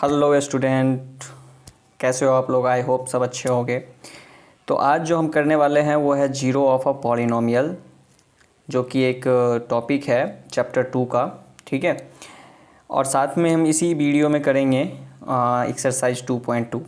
Hello student, कैसे हो आप लोग। आई होप सब अच्छे होंगे। तो आज जो हम करने वाले हैं वो है जीरो ऑफ अ पॉलिनोमियल, जो कि एक टॉपिक है चैप्टर 2 का। ठीक है, और साथ में हम इसी वीडियो में करेंगे एक्सरसाइज 2.2।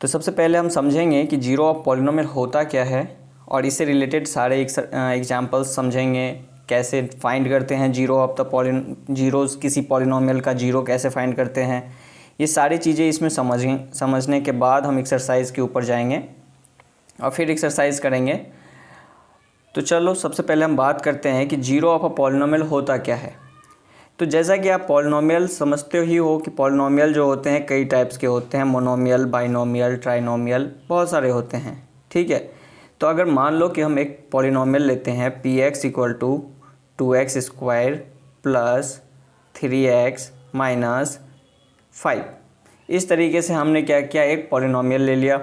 तो सबसे पहले हम समझेंगे कि जीरो ऑफ पॉलिनोमियल होता क्या है, और इससे रिलेटेड सारे एग्जांपल्स समझेंगे। कैसे फाइंड करते हैं जीरो ऑफ द जीरोज़, किसी पॉलिनोमियल का जीरो कैसे फाइंड करते हैं, ये सारी चीज़ें इसमें समझने के बाद हम एक्सरसाइज के ऊपर जाएंगे और फिर एक्सरसाइज करेंगे। तो चलो सबसे पहले हम बात करते हैं कि जीरो ऑफ अ पॉलिनोमियल होता क्या है। तो जैसा कि आप पॉलिनोमियल समझते ही हो कि पॉलिनोमियल जो होते हैं कई टाइप्स के होते हैं, मोनोमियल, बाइनोमियल, ट्राइनोमियल, बहुत सारे होते हैं। ठीक है, तो अगर मान लो कि हम एक पॉलिनोमियल लेते हैं px equal to 2x square plus 3x minus 5। इस तरीके से हमने क्या किया, एक पॉलिनोमियल ले लिया।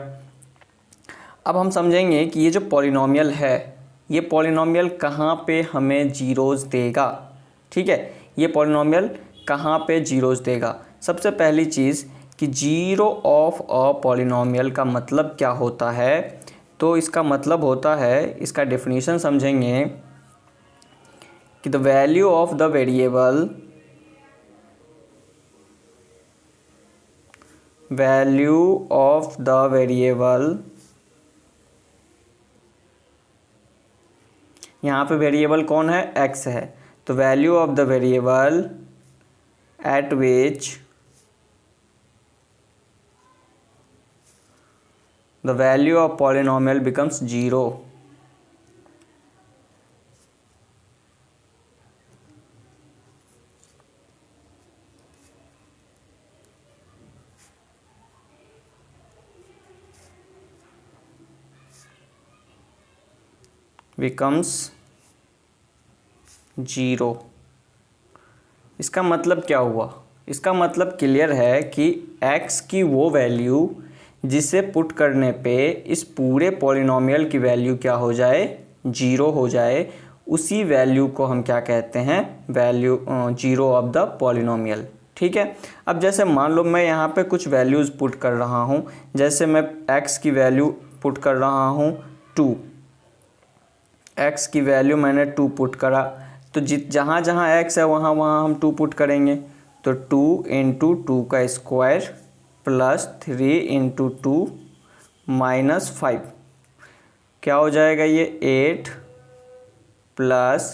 अब हम समझेंगे कि ये जो पॉलिनोमियल है, ये पॉलिनोमियल कहाँ पे हमें जीरोज़ देगा। ठीक है, ये पॉलिनोमियल कहाँ पे जीरोज़ देगा। सबसे पहली चीज़ कि जीरो ऑफ अ पॉलिनोमियल का मतलब क्या होता है। तो इसका मतलब होता है, इसका डेफिनेशन समझेंगे कि the value of the variable यहाँ पे वेरिएबल कौन है, x है। तो value of the variable eight which the value of polynomial becomes zero. Becomes zero. इसका मतलब क्या हुआ, इसका मतलब क्लियर है कि x की वो वैल्यू जिसे पुट करने पे इस पूरे पॉलिनोमियल की वैल्यू क्या हो जाए, जीरो हो जाए, उसी वैल्यू को हम क्या कहते हैं, value zero of the polynomial. ठीक है, अब जैसे मान लो मैं यहाँ पे कुछ वैल्यूज़ पुट कर रहा हूँ। जैसे मैं x की वैल्यू पुट कर रहा हूँ 2, x की वैल्यू मैंने 2 पुट करा। तो जहाँ जहाँ x है वहाँ वहाँ हम 2 पुट करेंगे। तो 2 इंटू 2 का स्क्वायर प्लस 3 इंटू 2 माइनस 5, क्या हो जाएगा ये 8 प्लस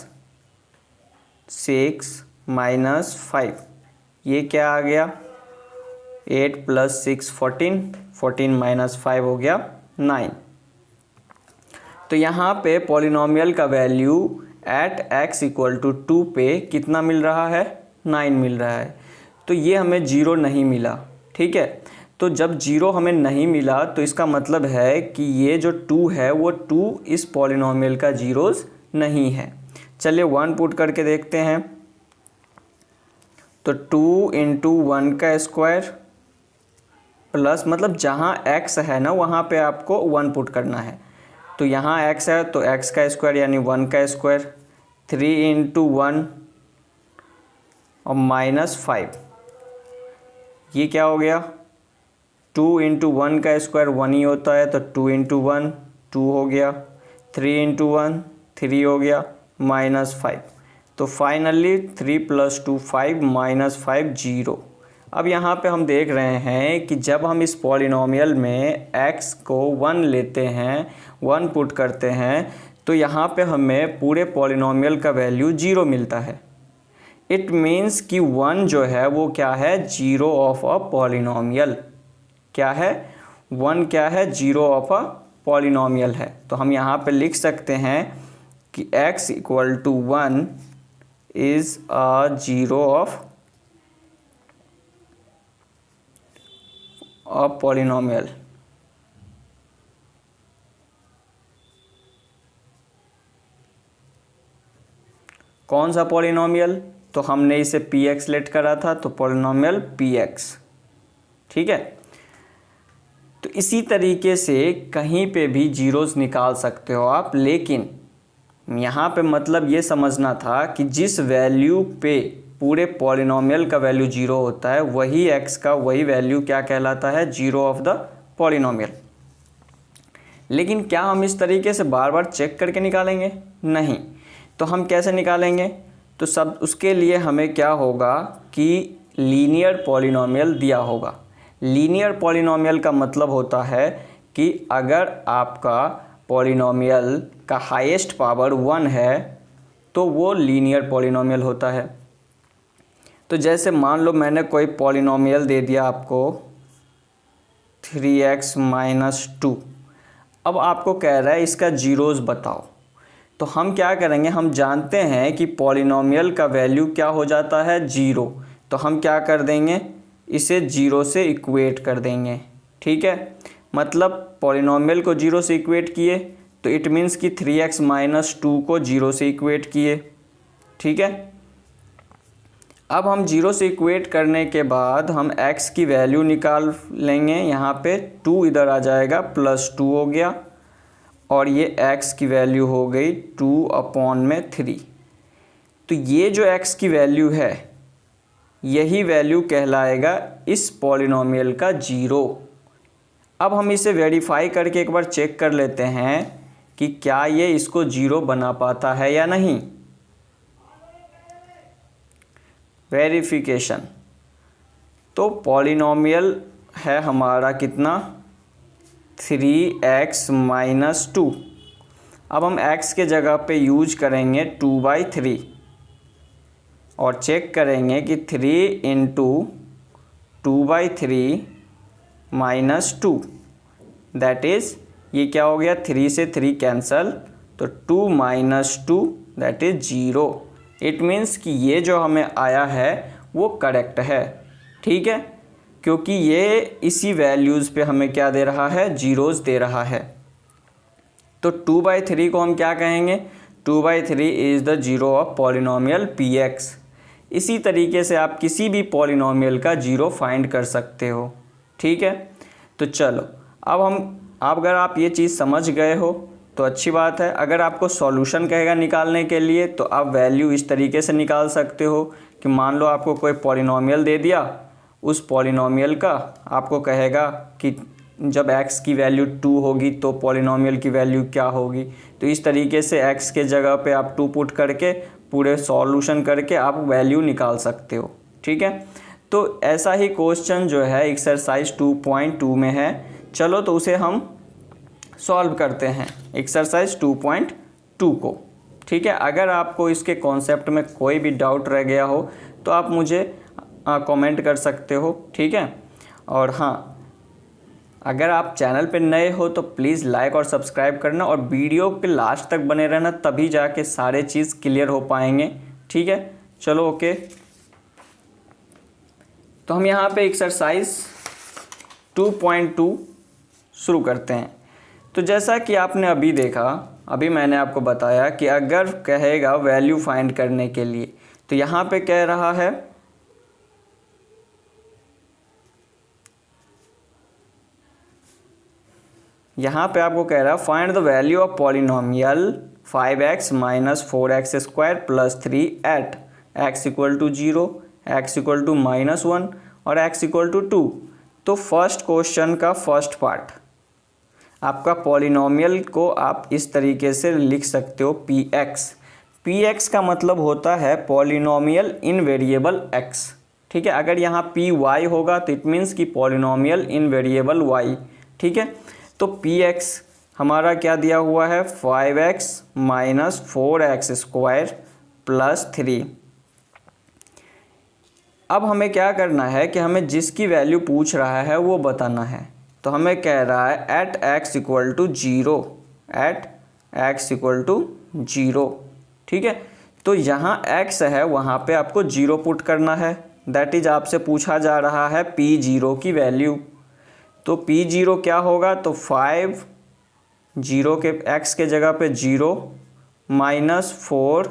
6 माइनस 5। ये क्या आ गया, 8 प्लस 6 14, 14 माइनस 5 हो गया 9। तो यहाँ पे पॉलिनोमियल का value at x equal to 2 पे कितना मिल रहा है, 9 मिल रहा है। तो ये हमें जीरो नहीं मिला। ठीक है, तो जब जीरो हमें नहीं मिला तो इसका मतलब है कि ये जो 2 है वो 2 इस पॉलिनोमियल का जीरोस नहीं है। चलिए 1 पुट करके देखते हैं। तो 2 इंटू 1 का स्क्वायर प्लस, मतलब जहाँ x है ना वहाँ पे आपको 1 पुट करना है। तो यहाँ x है तो x का स्क्वायर यानी 1 का स्क्वायर, 3 इंटू 1 और माइनस 5। ये क्या हो गया, 2 इंटू 1 का स्क्वायर 1 ही होता है, तो 2 इंटू 1 2 हो गया, 3 इंटू 1 3 हो गया, माइनस 5। तो फाइनली 3 प्लस 2 5 माइनस 5 0। अब यहाँ पे हम देख रहे हैं कि जब हम इस पॉलिनोमियल में x को 1 लेते हैं, 1 पुट करते हैं, तो यहाँ पे हमें पूरे पॉलिनोमियल का वैल्यू 0 मिलता है। इट मीन्स कि 1 जो है वो क्या है, जीरो ऑफ अ पॉलिनोमियल। क्या है, 1 क्या है, जीरो ऑफ अ पॉलिनोमियल है। तो हम यहाँ पे लिख सकते हैं कि x equal to 1 is a zero of a polynomial. कौन सा पॉलिनोमियल, तो हमने इसे px लेट करा था, तो पॉलिनोमियल px। ठीक है, तो इसी तरीके से कहीं पे भी जीरोस निकाल सकते हो आप, लेकिन यहाँ पे मतलब ये समझना था कि जिस वैल्यू पे पूरे पॉलिनोमियल का वैल्यू जीरो होता है, वही एक्स का वही वैल्यू क्या कहलाता है, जीरो ऑफ द पॉलिनोमियल। लेकिन क्या हम इस तरीके से बार बार चेक करके निकालेंगे? नहीं। तो हम कैसे निकालेंगे? तो सब उसके लिए हमें क्या होगा कि लीनियर पॉलिनोमियल दिया होगा। लीनियर पॉलिनोमियल का मतलब होता है कि अगर आपका पॉलिनोमियल का हाईएस्ट पावर 1 है तो वो लीनियर पॉलिनोमियल होता है। तो जैसे मान लो मैंने कोई पॉलिनोमियल दे दिया आपको 3x - 2। अब आपको कह रहा है इसका जीरोज़ बताओ। तो हम क्या करेंगे, हम जानते हैं कि पॉलिनोमियल का वैल्यू क्या हो जाता है, जीरो। तो हम क्या कर देंगे, इसे जीरो से इक्वेट कर देंगे। ठीक है, मतलब पॉलिनोमियल को जीरो से इक्वेट किए तो इट मीन्स कि 3x - 2 को जीरो से इक्वेट किए। ठीक है, अब हम जीरो से इक्वेट करने के बाद हम x की वैल्यू निकाल लेंगे। यहाँ पे 2 इधर आ जाएगा, +2 हो गया, और ये x की वैल्यू हो गई 2/3। तो ये जो x की वैल्यू है यही वैल्यू कहलाएगा इस पॉलिनोमियल का जीरो। अब हम इसे वेरीफाई करके एक बार चेक कर लेते हैं कि क्या ये इसको जीरो बना पाता है या नहीं। वेरिफिकेशन। तो पॉलिनोमियल है हमारा कितना, 3x - 2। अब हम x के जगह पे यूज करेंगे 2/3 और चेक करेंगे कि 3 × 2/3 - 2 दैट इज़, ये क्या हो गया, 3 से 3 कैंसल, तो 2 - 2 दैट इज़ 0। इट मीन्स कि ये जो हमें आया है वो करेक्ट है। ठीक है, क्योंकि ये इसी वैल्यूज़ पे हमें क्या दे रहा है, जीरोज़ दे रहा है। तो 2/3 को हम क्या कहेंगे, 2/3 is the zero of polynomial px। इसी तरीके से आप किसी भी पॉलिनोमियल का जीरो फाइंड कर सकते हो। ठीक है, तो चलो अब अगर आप ये चीज़ समझ गए हो तो अच्छी बात है। अगर आपको सॉल्यूशन कहेगा निकालने के लिए तो आप वैल्यू इस तरीके से निकाल सकते हो कि मान लो आपको कोई पॉलिनोमियल दे दिया, उस पॉलिनोमियल का आपको कहेगा कि जब x की वैल्यू 2 होगी तो पॉलिनोमियल की वैल्यू क्या होगी। तो इस तरीके से x के जगह पे आप 2 पुट करके पूरे सॉल्यूशन करके आप वैल्यू निकाल सकते हो। ठीक है, तो ऐसा ही क्वेश्चन जो है एक्सरसाइज 2.2 में है। चलो तो उसे हम सॉल्व करते हैं, एक्सरसाइज 2.2 को। ठीक है, अगर आपको इसके कॉन्सेप्ट में कोई भी डाउट रह गया हो तो आप मुझे कमेंट कर सकते हो। ठीक है, और हाँ, अगर आप चैनल पे नए हो तो प्लीज़ लाइक और सब्सक्राइब करना और वीडियो के लास्ट तक बने रहना, तभी जाके सारे चीज़ क्लियर हो पाएंगे। ठीक है, चलो ओके। तो हम यहाँ पे एक्सरसाइज 2.2 शुरू करते हैं। तो जैसा कि आपने अभी देखा, अभी मैंने आपको बताया कि अगर कहेगा वैल्यू फाइंड करने के लिए, तो यहाँ पे कह रहा है यहाँ पे आपको कह रहा है find the value of polynomial 5x - 4x² + 3 at x = 0, x = -1 और x = 2। तो फर्स्ट क्वेश्चन का फर्स्ट पार्ट आपका पॉलिनोमियल को आप इस तरीके से लिख सकते हो px। px का मतलब होता है पॉलिनोमियल इन वेरिएबल x। ठीक है, अगर यहाँ py होगा तो इट मीन्स कि पॉलिनोमियल इन वेरिएबल y। ठीक है, तो px हमारा क्या दिया हुआ है, 5x - 4x² + 3। अब हमें क्या करना है कि हमें जिसकी वैल्यू पूछ रहा है वो बताना है। तो हमें कह रहा है एट x = 0, एट x = 0। ठीक है, तो यहाँ x है वहाँ पे आपको 0 पुट करना है। दैट इज आपसे पूछा जा रहा है p0 की वैल्यू। तो p0 क्या होगा, तो 5 0 के x के जगह पे 0 -4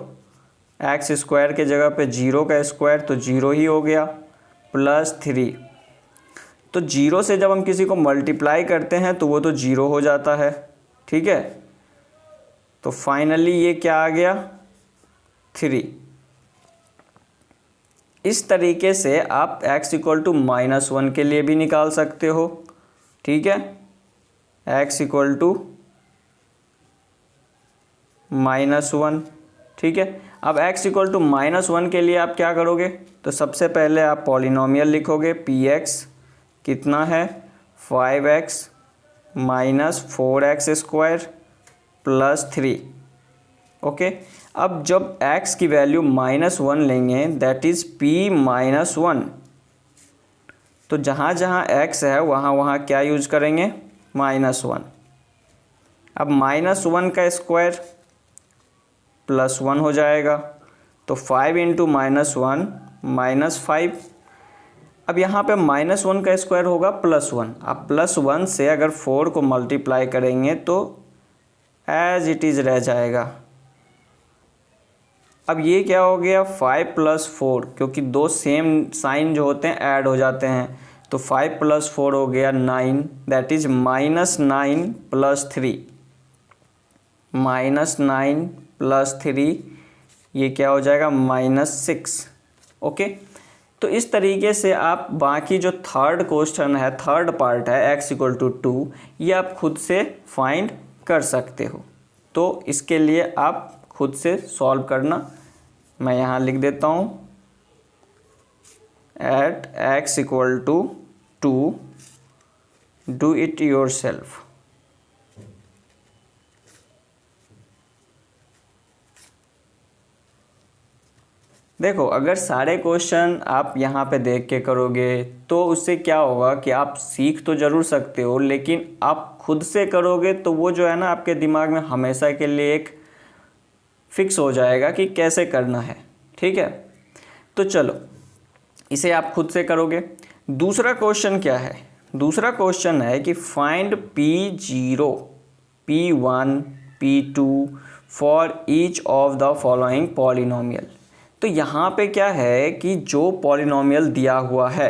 x² के जगह पे 0 का स्क्वायर तो 0 ही हो गया, +3। तो 0 से जब हम किसी को मल्टीप्लाई करते हैं तो वो तो 0 हो जाता है। ठीक है, तो फाइनली ये क्या आ गया, 3। इस तरीके से आप x इक्वल टू -1 के लिए भी निकाल सकते हो, ठीक है, x इक्वल टू -1, ठीक है। अब x इक्वल टू -1 के लिए आप क्या करोगे, तो सबसे पहले आप पॉलिनोमियल लिखोगे, px कितना है 5x minus 4x² plus 3, okay. अब जब x की वैल्यू -1 लेंगे दैट इज़ p -1, तो जहाँ जहाँ x है वहाँ वहाँ क्या यूज करेंगे -1। अब -1 का स्क्वायर +1 हो जाएगा, तो 5 इंटू -1 -5। अब यहाँ पे -1 का स्क्वायर होगा +1। अब +1 से अगर 4 को मल्टीप्लाई करेंगे तो एज इट इज़ रह जाएगा। अब ये क्या हो गया 5 + 4, क्योंकि दो सेम साइन जो होते हैं ऐड हो जाते हैं, तो 5 + 4 हो गया 9, दैट इज़ -9 + 3, -9 + 3 ये क्या हो जाएगा -6, ओके। तो इस तरीके से आप बाकी जो थर्ड क्वेश्चन है, थर्ड पार्ट है x इक्वल टू 2, ये आप खुद से फाइंड कर सकते हो। तो इसके लिए आप खुद से सॉल्व करना, मैं यहाँ लिख देता हूँ at x equal to 2 do it yourself. देखो अगर सारे क्वेश्चन आप यहाँ पे देख के करोगे तो उससे क्या होगा कि आप सीख तो ज़रूर सकते हो, लेकिन आप खुद से करोगे तो वो जो है ना आपके दिमाग में हमेशा के लिए एक फिक्स हो जाएगा कि कैसे करना है, ठीक है। तो चलो इसे आप खुद से करोगे। दूसरा क्वेश्चन क्या है, दूसरा क्वेश्चन है कि find P0, P1, P2 for each of the following polynomial. तो यहाँ पे क्या है कि जो पॉलिनोमियल दिया हुआ है,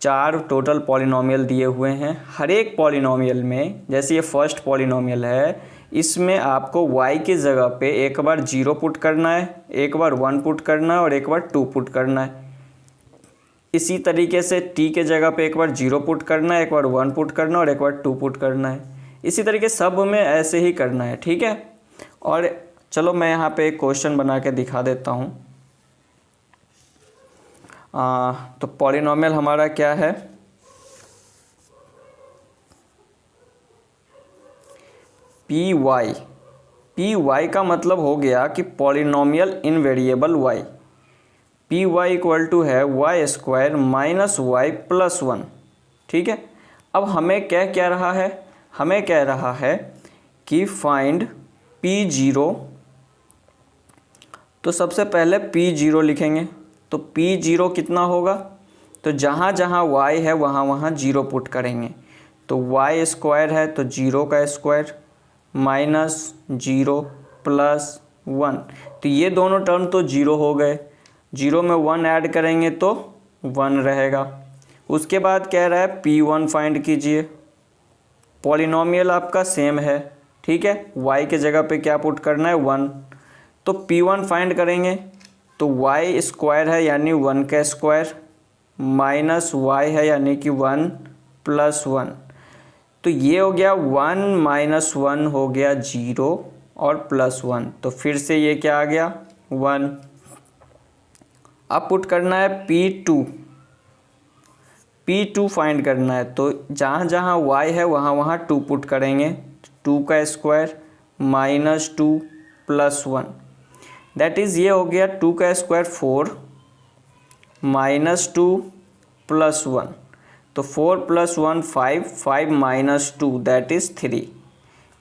4 टोटल पॉलिनोमियल दिए हुए हैं, हर एक पॉलिनोमियल में, जैसे ये फर्स्ट पॉलिनोमियल है, इसमें आपको y की जगह पे एक बार 0 पुट करना है, एक बार 1 पुट करना है और एक बार 2 पुट करना है। इसी तरीके से t के जगह पे एक बार 0 पुट करना है, एक बार 1 पुट करना है और एक बार 2 पुट करना है। इसी तरीके सब में ऐसे ही करना है, ठीक है। और चलो मैं यहाँ पे एक क्वेश्चन बना के दिखा देता हूँ। तो पॉलिनोमियल हमारा क्या है, पी वाई का मतलब हो गया कि polynomial in variable y। P Y equal to है y² माइनस y प्लस 1, ठीक है। अब हमें क्या कह रहा है, हमें कह रहा है कि फाइंड P0। तो सबसे पहले P0 लिखेंगे, तो P0 कितना होगा, तो जहाँ जहाँ y है वहाँ वहाँ 0 पुट करेंगे, तो y² है तो 0 का स्क्वायर माइनस 0 प्लस 1, तो ये दोनों टर्म तो 0 हो गए, 0 में 1 ऐड करेंगे तो 1 रहेगा। उसके बाद कह रहा है P1 फाइंड कीजिए, पॉलिनोमियल आपका सेम है, ठीक है, y के जगह पे क्या पुट करना है 1, तो P1 फाइंड करेंगे, तो y² है यानी 1 का स्क्वायर माइनस y है यानी कि 1 प्लस 1, तो ये हो गया 1 माइनस 1 हो गया 0 और प्लस 1, तो फिर से ये क्या आ गया 1। अब पुट करना है P2 फाइंड करना है, तो जहाँ जहाँ y है वहाँ वहाँ 2 पुट करेंगे, 2 का square minus 2 plus 1, that is ये हो गया 2 का स्क्वायर 4 माइनस 2 प्लस 1, तो 4 प्लस 1 5, 5 माइनस 2 दैट इज़ 3।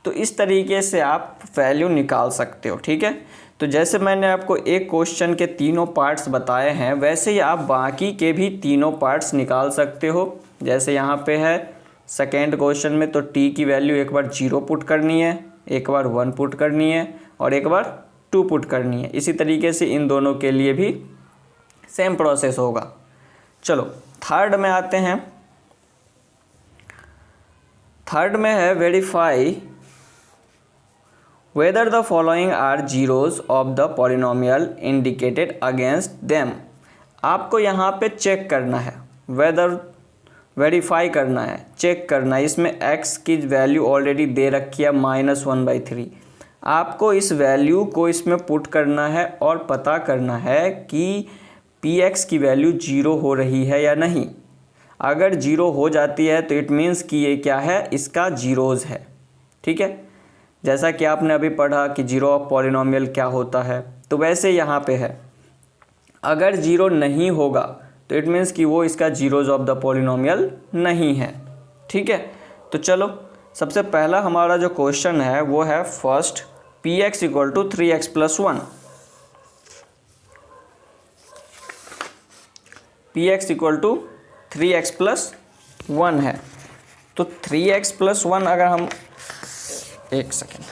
तो इस तरीके से आप वैल्यू निकाल सकते हो, ठीक है। तो जैसे मैंने आपको एक क्वेश्चन के तीनों पार्ट्स बताए हैं, वैसे ही आप बाकी के भी तीनों पार्ट्स निकाल सकते हो। जैसे यहाँ पे है सेकेंड क्वेश्चन में, तो t की वैल्यू एक बार 0 पुट करनी है, एक बार 1 पुट करनी है और एक बार 2 पुट करनी है। इसी तरीके से इन दोनों के लिए भी सेम प्रोसेस होगा। चलो थर्ड में आते हैं। थर्ड में है verify whether the following are zeros of the polynomial indicated against them. आपको यहाँ पे चेक करना है, वेदर वेरीफाई करना है, चेक करना है। इसमें x की वैल्यू ऑलरेडी दे रखी है -1/3। आपको इस वैल्यू को इसमें पुट करना है और पता करना है कि px की वैल्यू 0 हो रही है या नहीं। अगर 0 हो जाती है तो इट मीन्स कि ये क्या है, इसका जीरोज़ है। ठीक है, जैसा कि आपने अभी पढ़ा कि जीरो ऑफ पॉलिनोमियल क्या होता है, तो वैसे यहाँ पे है। अगर 0 नहीं होगा तो इट मीन्स कि वो इसका जीरोज़ ऑफ द पॉलिनोमियल नहीं है। ठीक है, तो चलो सबसे पहला हमारा जो क्वेश्चन है वो है first, px equal to 3x + 1। px equal to 3x + 1 है। तो 3x + 1 अगर हम, एक सेकेंड,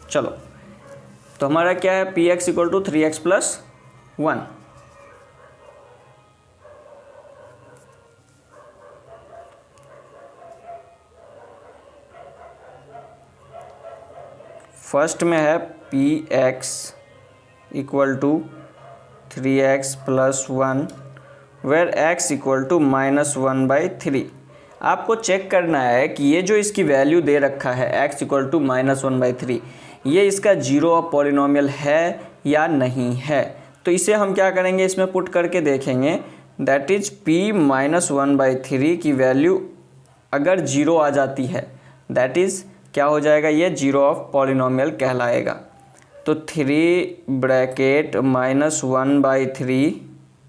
चलो, तो हमारा क्या है, px equal to 3x + 1। First में है px equal to 3x + 1 where x equal to -1/3। आपको चेक करना है कि ये जो इसकी वैल्यू दे रखा है x इक्वल टू -1/3, ये इसका जीरो ऑफ पॉलिनोमियल है या नहीं है। तो इसे हम क्या करेंगे, इसमें पुट करके देखेंगे। दैट इज p -1/3 की वैल्यू अगर 0 आ जाती है, दैट इज़ क्या हो जाएगा, ये जीरो ऑफ पॉलिनोमियल कहलाएगा। तो 3 ब्रैकेट -1/3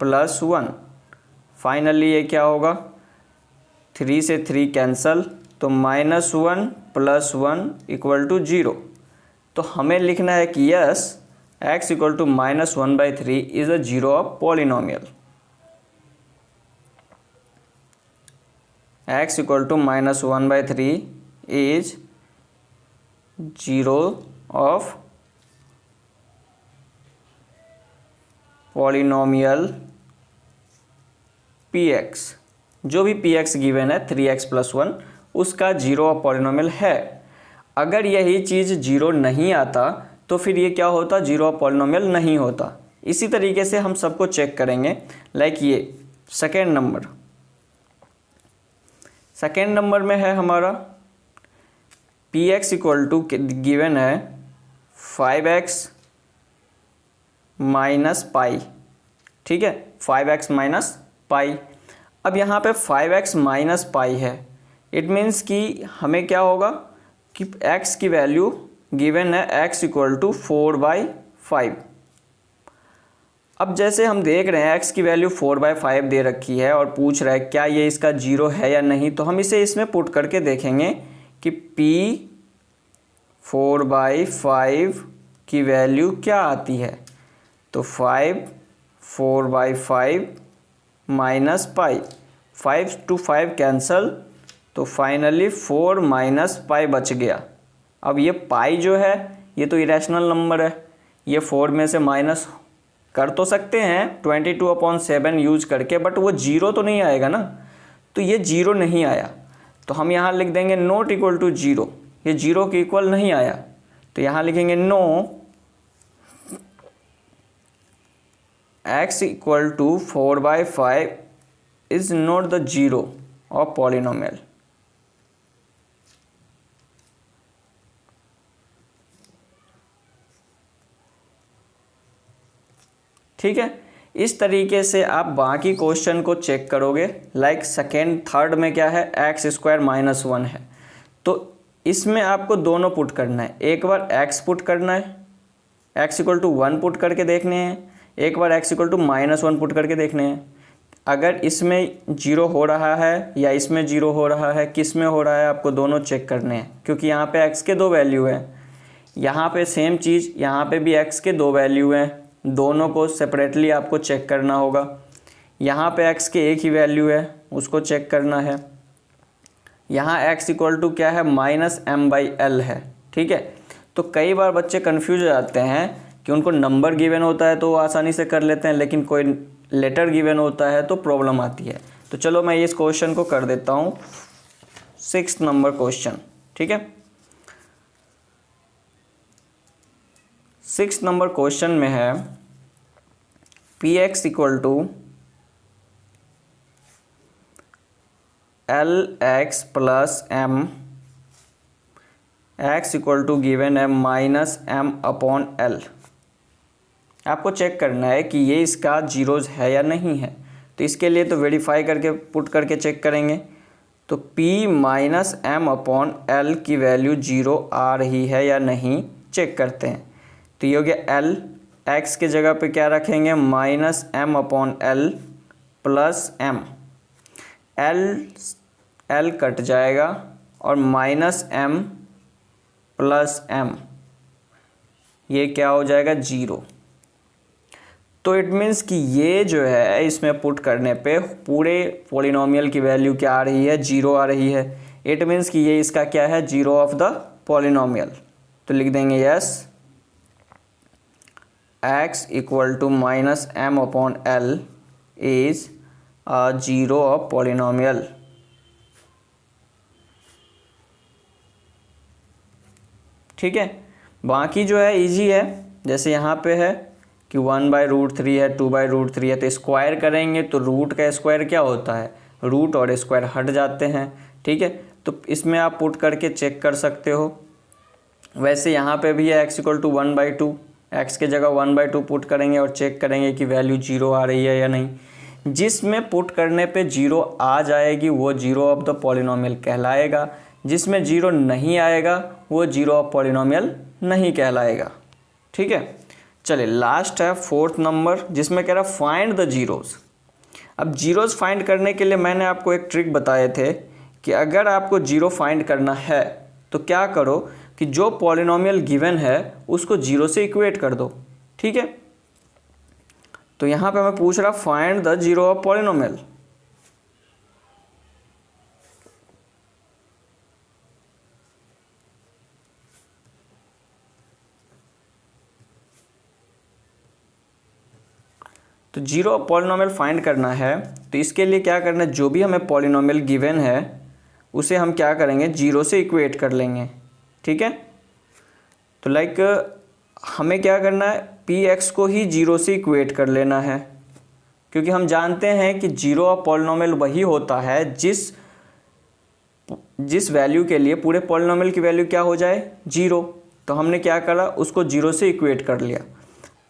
+ 1, फाइनली ये क्या होगा, 3 से 3 कैंसल, तो -1 + 1 इक्वल टू 0। तो हमें लिखना है कि yes, x equal to -1/3 is a zero of polynomial. x equal to -1/3 is zero of polynomial px। जो भी px गिवन है 3x + 1, उसका जीरो ऑफ पॉलिनोमियल है। अगर यही चीज़ 0 नहीं आता तो फिर ये क्या होता, जीरो ऑफ पॉलिनोमियल नहीं होता। इसी तरीके से हम सबको चेक करेंगे। लाइक ये सेकेंड नंबर में है हमारा px इक्वल टू गिवन है 5x - पाई। ठीक है, 5x - पाई। अब यहाँ पे 5x - पाई है, इट मीन्स कि हमें क्या होगा कि x की वैल्यू गिवन है x इक्वल टू 4/5। अब जैसे हम देख रहे हैं x की वैल्यू 4/5 दे रखी है और पूछ रहा है क्या ये इसका जीरो है या नहीं, तो हम इसे इसमें पुट करके देखेंगे कि p 4/5 की वैल्यू क्या आती है। तो 5 4/5 माइनस पाई, 5 to 5 कैंसल, तो फाइनली 4 - पाई बच गया। अब ये पाई जो है ये तो इरेशनल नंबर है, ये 4 में से माइनस कर तो सकते हैं 22/7 यूज करके, बट वो जीरो तो नहीं आएगा ना। तो ये जीरो नहीं आया, तो हम यहाँ लिख देंगे नॉट इक्वल टू जीरो। ये जीरो के इक्वल नहीं आया, तो यहाँ लिखेंगे no x equal to 4/5 is not the zero of polynomial. ठीक है, इस तरीके से आप बाकी क्वेश्चन को चेक करोगे। लाइक सेकेंड थर्ड में क्या है, x² - 1 है, तो इसमें आपको दोनों पुट करना है। एक बार x पुट करना है, x इक्वल टू 1 पुट करके देखने हैं, एक बार x इक्वल टू -1 पुट करके देखने हैं। अगर इसमें 0 हो रहा है या इसमें 0 हो रहा है, किस में हो रहा है, आपको दोनों चेक करने हैं, क्योंकि यहाँ पे x के 2 वैल्यू हैं, यहाँ पे सेम चीज़, यहाँ पे भी x के 2 वैल्यू हैं, दोनों को सेपरेटली आपको चेक करना होगा। यहाँ पे x के एक ही वैल्यू है, उसको चेक करना है। यहाँ x इक्वल टू क्या है, -m/l है। ठीक है, तो कई बार बच्चे कंफ्यूज हो जाते हैं कि उनको नंबर गिवन होता है तो वो आसानी से कर लेते हैं, लेकिन कोई लेटर गिवन होता है तो प्रॉब्लम आती है। तो चलो मैं इस क्वेश्चन को कर देता हूँ 6 नंबर क्वेश्चन। ठीक है, 6 नंबर क्वेश्चन में है P x equal to L X plus M, X equal to given है माइनस एम अपॉन एल। आपको चेक करना है कि ये इसका जीरोज है या नहीं है, तो इसके लिए तो वेरीफाई करके पुट करके चेक करेंगे। तो p minus M upon L की वैल्यू जीरो आ रही है या नहीं चेक करते हैं। तो ये हो गया एल, एक्स के जगह पे क्या रखेंगे minus M upon l plus m, l cut जाएगा और माइनस एम प्लस एम, ये क्या हो जाएगा जीरो। तो इट मीन्स कि ये जो है इसमें पुट करने पे पूरे पॉलिनोमियल की वैल्यू क्या आ रही है जीरो आ रही है। इट मीन्स कि ये इसका क्या है जीरो ऑफ द पॉलिनोमियल। तो लिख देंगे yes x equal to minus M upon l is a zero of polynomial. ठीक है, बाकी जो है इजी है, जैसे यहाँ पे है कि 1/√3 है, 2/√3 है, तो स्क्वायर करेंगे तो रूट का स्क्वायर क्या होता है रूट और स्क्वायर हट जाते हैं। ठीक है, तो इसमें आप पुट करके चेक कर सकते हो। वैसे यहाँ पे भी है x इक्वल टू 1/2, एक्स के जगह 1/2 पुट करेंगे और चेक करेंगे कि वैल्यू जीरो आ रही है या नहीं। जिसमें पुट करने पे जीरो आ जाएगी वो जीरो ऑफ द पॉलिनोमियल कहलाएगा, जिसमें जीरो नहीं आएगा वो जीरो ऑफ पॉलिनोमियल नहीं कहलाएगा। ठीक है, चलिए लास्ट है 4th नंबर, जिसमें कह रहा फाइंड द जीरोज़। अब जीरोज़ फाइंड करने के लिए मैंने आपको एक ट्रिक बताए थे कि अगर आपको जीरो फाइंड करना है तो क्या करो कि जो पॉलिनोमियल गिवन है उसको जीरो से इक्वेट कर दो। ठीक है, तो यहाँ पे मैं पूछ रहा find the zero of polynomial. तो जीरो ऑफ पॉलिनोमियल फाइंड करना है तो इसके लिए क्या करना है, जो भी हमें पॉलिनोमियल गिवन है उसे हम क्या करेंगे जीरो से इक्वेट कर लेंगे। ठीक है, तो लाइक हमें क्या करना है पी एक्स को ही जीरो से इक्वेट कर लेना है, क्योंकि हम जानते हैं कि जीरो ऑफ पॉलिनोमियल वही होता है जिस वैल्यू के लिए पूरे पॉलिनोमियल की वैल्यू क्या हो जाए जीरो। तो हमने क्या करा उसको जीरो से इक्वेट कर लिया।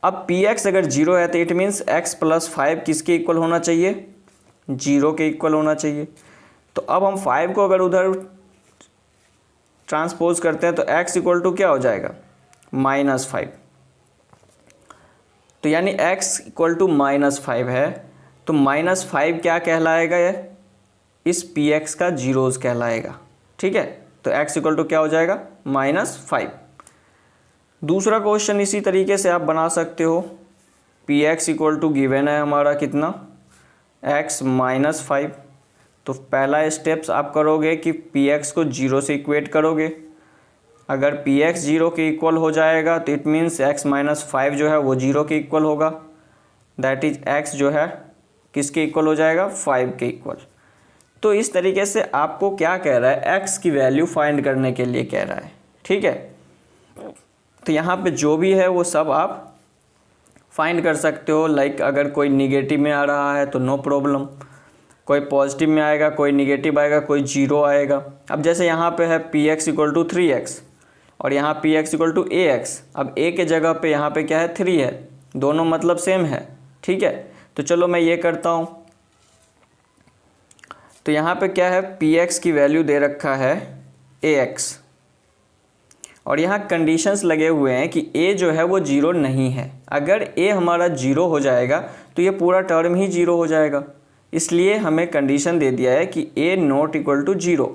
अब पी एक्स अगर जीरो है तो इट मीन्स एक्स प्लस 5 किसके इक्वल होना चाहिए जीरो के इक्वल होना चाहिए। तो अब हम 5 को अगर उधर ट्रांसपोज करते हैं तो x इक्वल टू क्या हो जाएगा -5। तो यानी x इक्वल टू -5 है, तो -5 क्या कहलाएगा, ये इस पी एक्स का जीरोज़ कहलाएगा। ठीक है, तो x इक्वल टू क्या हो जाएगा -5। दूसरा क्वेश्चन इसी तरीके से आप बना सकते हो। P x equal to given है हमारा कितना x -5। तो पहला स्टेप्स आप करोगे कि पी एक्स को जीरो से इक्वेट करोगे। अगर पी एक्स जीरो के इक्वल हो जाएगा तो इट मीन्स x -5 जो है वो जीरो के इक्वल होगा। दैट इज x जो है किसके इक्वल हो जाएगा 5 के इक्वल। तो इस तरीके से आपको क्या कह रहा है x की वैल्यू फाइंड करने के लिए कह रहा है। ठीक है, तो यहाँ पे जो भी है वो सब आप फाइंड कर सकते हो। लाइक अगर कोई निगेटिव में आ रहा है तो नो प्रॉब्लम, कोई पॉजिटिव में आएगा, कोई निगेटिव आएगा, कोई जीरो आएगा। अब जैसे यहाँ पे है P x equal to 3x और यहाँ p x equal to ax। अब a के जगह पे यहाँ पे क्या है 3 है, दोनों मतलब सेम है। ठीक है, तो चलो मैं ये करता हूँ। तो यहाँ पे क्या है पी एक्स की वैल्यू दे रखा है ax और यहाँ कंडीशंस लगे हुए हैं कि a जो है वो जीरो नहीं है। अगर a हमारा जीरो हो जाएगा तो ये पूरा टर्म ही जीरो हो जाएगा, इसलिए हमें कंडीशन दे दिया है कि a not equal to zero,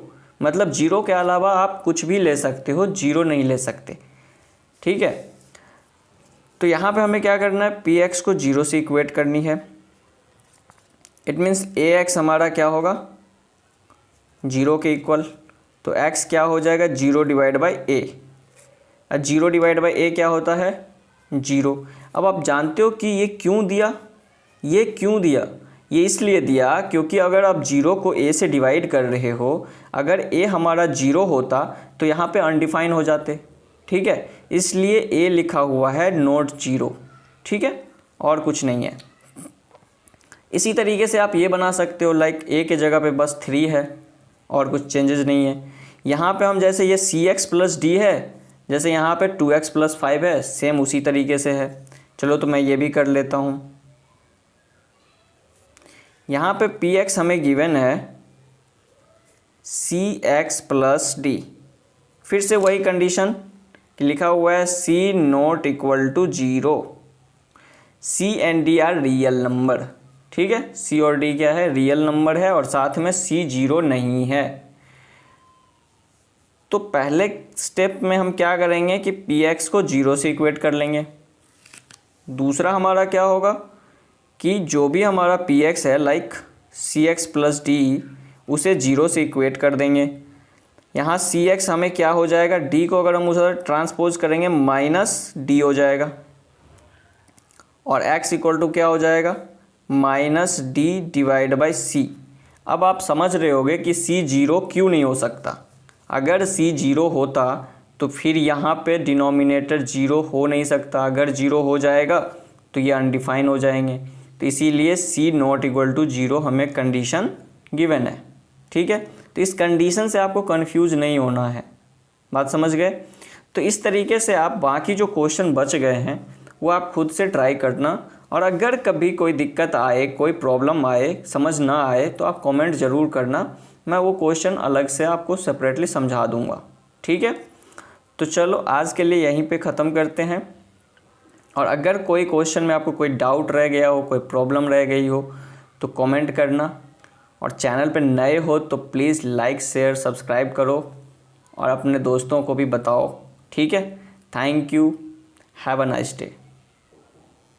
मतलब जीरो के अलावा आप कुछ भी ले सकते हो, जीरो नहीं ले सकते। ठीक है, तो यहाँ पे हमें क्या करना है पी एक्स को जीरो से इक्वेट करनी है। इट मीन्स ए एक्स हमारा क्या होगा जीरो के इक्वल, तो x क्या हो जाएगा 0 divide by A. 0 divide by A क्या होता है 0। अब आप जानते हो कि ये क्यों दिया, ये इसलिए दिया क्योंकि अगर आप 0 को a से डिवाइड कर रहे हो, अगर a हमारा 0 होता तो यहाँ पे अनडिफाइन हो जाते। ठीक है, इसलिए a लिखा हुआ है नॉट 0। ठीक है, और कुछ नहीं है। इसी तरीके से आप ये बना सकते हो, लाइक ए के जगह पे बस 3 है और कुछ चेंजेस नहीं है। यहाँ पे हम जैसे ये CX प्लस डी है, जैसे यहाँ पे 2X प्लस 5 है, सेम उसी तरीके से है। चलो तो मैं ये भी कर लेता हूँ। यहाँ पे PX हमें गिवन है CX प्लस डी, फिर से वही कंडीशन कि लिखा हुआ है C not equal to 0। C and D are real number, ठीक है। C और D क्या है, रियल नंबर है, और साथ में C 0 नहीं है। तो पहले स्टेप में हम क्या करेंगे कि PX को 0 से इक्वेट कर लेंगे। दूसरा हमारा क्या होगा कि जो भी हमारा PX है लाइक CX प्लस D, उसे 0 से इक्वेट कर देंगे। यहाँ CX हमें क्या हो जाएगा, D को अगर हम उसे ट्रांसपोज करेंगे -D हो जाएगा, और X इक्वल टू क्या हो जाएगा, -D डिवाइड बाई C। अब आप समझ रहे होगे कि C 0 क्यों नहीं हो सकता। अगर C 0 होता तो फिर यहाँ पे डिनोमिनेटर 0 हो नहीं सकता। अगर 0 हो जाएगा तो ये अनडिफाइन हो जाएंगे, तो इसीलिए C नॉट इक्वल टू 0 हमें कंडीशन गिवन है, ठीक है। तो इस कंडीशन से आपको कंफ्यूज नहीं होना है, बात समझ गए। तो इस तरीके से आप बाकी जो क्वेश्चन बच गए हैं वो आप खुद से ट्राई करना, और अगर कभी कोई दिक्कत आए, कोई प्रॉब्लम आए, समझ ना आए, तो आप कमेंट ज़रूर करना, मैं वो क्वेश्चन अलग से आपको सेपरेटली समझा दूंगा, ठीक है। तो चलो आज के लिए यहीं पे ख़त्म करते हैं, और अगर कोई क्वेश्चन में आपको कोई डाउट रह गया हो, कोई प्रॉब्लम रह गई हो, तो कमेंट करना, और चैनल पे नए हो तो प्लीज़ लाइक शेयर सब्सक्राइब करो, और अपने दोस्तों को भी बताओ, ठीक है। Thank you, have a nice day.